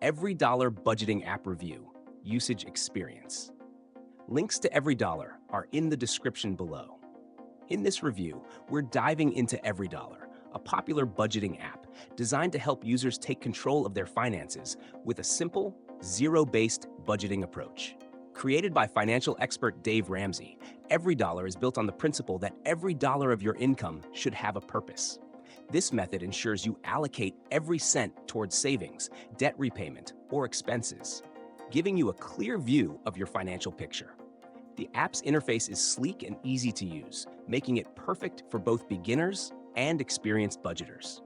EveryDollar Budgeting App Review, Usage Experience. Links to EveryDollar are in the description below. In this review, we're diving into EveryDollar, a popular budgeting app designed to help users take control of their finances with a simple, zero-based budgeting approach. Created by financial expert Dave Ramsey, EveryDollar is built on the principle that every dollar of your income should have a purpose. This method ensures you allocate every cent towards savings, debt repayment, or expenses, giving you a clear view of your financial picture. The app's interface is sleek and easy to use, making it perfect for both beginners and experienced budgeters.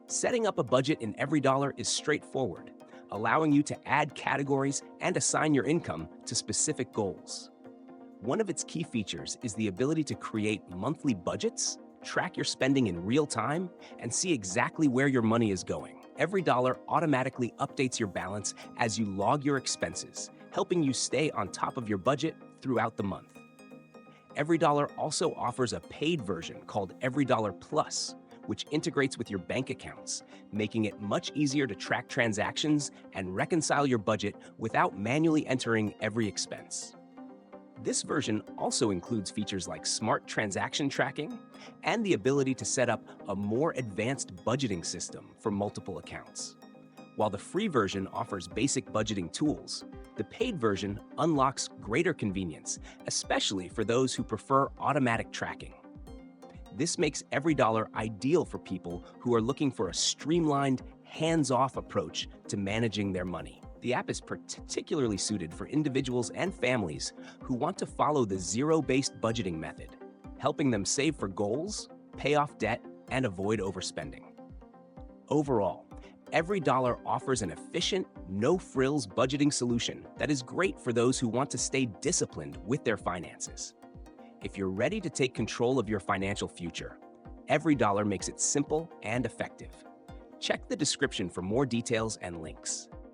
Setting up a budget in EveryDollar is straightforward, allowing you to add categories and assign your income to specific goals. One of its key features is the ability to create monthly budgets, track your spending in real time, and see exactly where your money is going. EveryDollar automatically updates your balance as you log your expenses, helping you stay on top of your budget throughout the month. EveryDollar also offers a paid version called EveryDollar Plus, which integrates with your bank accounts, making it much easier to track transactions and reconcile your budget without manually entering every expense. This version also includes features like smart transaction tracking and the ability to set up a more advanced budgeting system for multiple accounts. While the free version offers basic budgeting tools, the paid version unlocks greater convenience, especially for those who prefer automatic tracking. This makes EveryDollar ideal for people who are looking for a streamlined, hands-off approach to managing their money. The app is particularly suited for individuals and families who want to follow the zero-based budgeting method, helping them save for goals, pay off debt, and avoid overspending. Overall, EveryDollar offers an efficient, no-frills budgeting solution that is great for those who want to stay disciplined with their finances. If you're ready to take control of your financial future, EveryDollar makes it simple and effective. Check the description for more details and links.